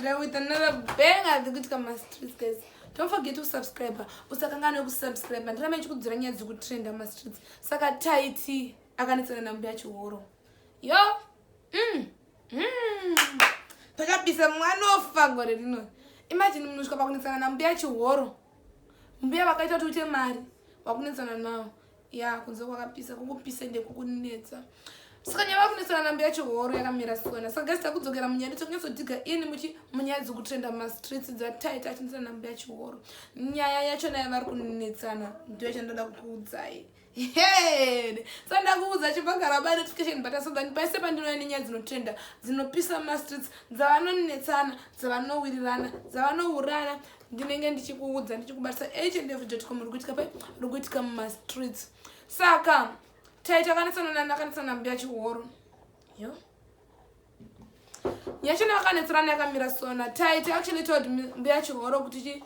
again with another banger. The good come streets, guys. Don't forget to subscribe. Usakangana kusubscribe. Ndinama chikudzira nyaya dzikutrenda streets. Saka Tytie akunetsana nambuya chihoro. Yo. Takabisa mwana ofa gore rino. Imagine munosvika pakunetsana nambuya chihoro. Mbuya vakaita kuti uite mari. Wakunetsana nawo. Ya, kunze kwakapisa, kukupisa ende kukunetsa. Saka nyaya vakunetsana nambuya chihoro yakamira Shona. Saka guys takudzokera munyaya tokunyatsodiga ini munyaya dzekutrenda streets dzaTytie achinetsana nambuya chihoro. Nyaya yachona yavari kunetsana ndiyo chandinoda kukuudzai. Hey! So ndakuudza chipagara ba notification button so that paise pandinoona nenyaya dzinotrenda dzinopisa streets dzavanonetsana, dzavanowirirana, dzavanourana. Ndinenge ndichikuudza ndichikubatisa h&f.com rikuitika streets. Saka Tytie akunetsana nambuya chihoro. Yo. Nyachona akunetsana yakamira Shona. Tytie actually told mbuya chihoro kuti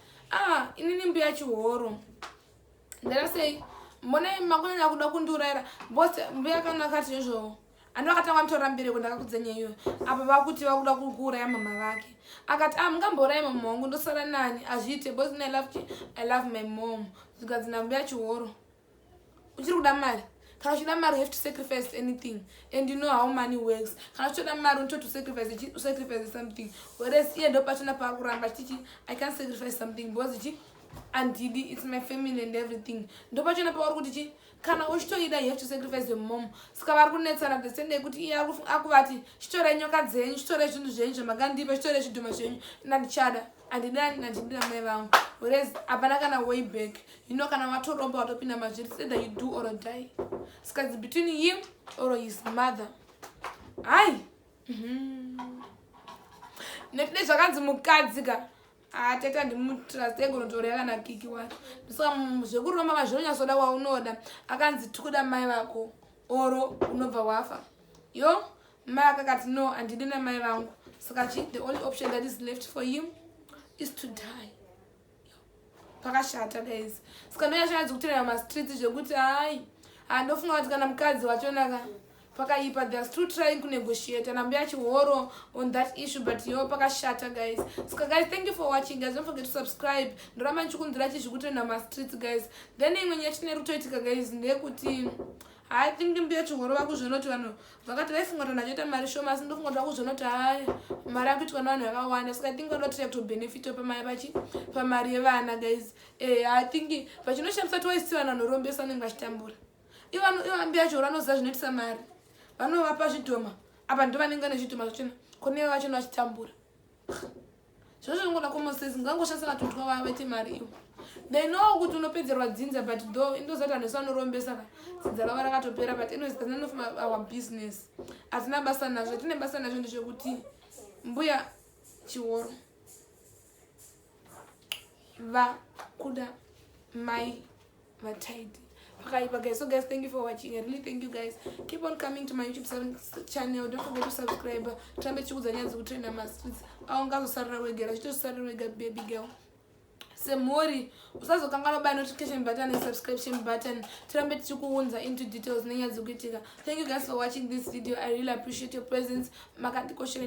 inini mbuya chihoro. Ndasei mbona makunyanya kuda kundiurayira bosi mbuya kana akati izvo andakatanga mutora mbereko ndakakudzenya iyo apa vakuti vakuda kuuraya mama vake akati mungambouraya mama wangu ndosara nani azviite bosi I love my mom zvikadzina mbuya chihoro uchiri kuda mari kana uchida mari you have to sacrifice anything and you know how money works kana uchida mari unoto sacrifice something whereas iye ndo pachona pakuramba chichi I can't sacrifice something because and it's my family and everything. Ndo pachona pauri kuti kana uchitoida you have to sacrifice your mom. Saka vari kunetsana the same day kuti iye akuvati chitore nyoka dzenyu, chitore zvinhu zvenyu zvamakandipa, chitore zvidhuma zvenyu nandichada andidira mai vangu. Whereas hapana kana way back. You know kana watoromba watopinda mazviri it's either you do or die. Saka it's between him or his mother. Ai. Nekuti zvakanzi mukadzi ka teta ndimutrust egonotora kana kiki wake. Saka zvekuroma mazvinonyatsoda waunoda akanzi tukuda mai vako oro unobva wafa. Yo mai akakati no andidi namai vangu. Saka the only option that is left for him is to die. Pakashata guys. Saka ndoyashaya dzikutrenda streets zvekuti ndofunga kuti kana mukadzi wachonaka pakaipa they are still trying to negotiate and nambuya chihoro on that issue but pakashata guys. So guys, thank you for watching guys. Don't forget to subscribe. Ndoramba ndichikunzira chizvikutrenda streets guys. Then imwe nyaya chineri kutoitika guys ndekuti I think mbuya chihoro vakuzvinoti vanhu vakati vaifunga kuti nachoita mari shoma asi ndofunga kuti vakuzvinoti mari akuitwa navanhu vakawanda. Saka I think vanotira kutobenefita pamari yevana guys. I think vachinoshamisa toisi vanhu vanorombesa vanenge vachitambura ivo mbuya chihoro vanoziva zvinoitisa mari vanovapa zvidhoma apa ndo vanenge nezvidhoma zvachona kune vachona vachitambura zvozvo zvingoda komosesi ngangoshandisa vatotwa vaite mari ivo they know kuti unopedzerwa dzinza but though indozati vanhu vese vanorombesa dzinza ravo rakatopera but anyways that's none of our business. Hatina basa nazvo. Tine basa nazvo ndezvekuti mbuya chihoro vakuda mai vatytie pakaipa guys. So guys, thank you for watching. I really thank you guys. Keep on coming to my YouTube channel. Don't forget to subscribe. Trambe chikuza nyaya dzekutrenda streets. Aungazosarira wega chitosarira wega baby girl. Semori usazokangana by notification button and subscription button. Trambe tichikuunza into details nenyaya dzekuitika. Thank you guys for watching this video. I really appreciate your presence. Makandikoshera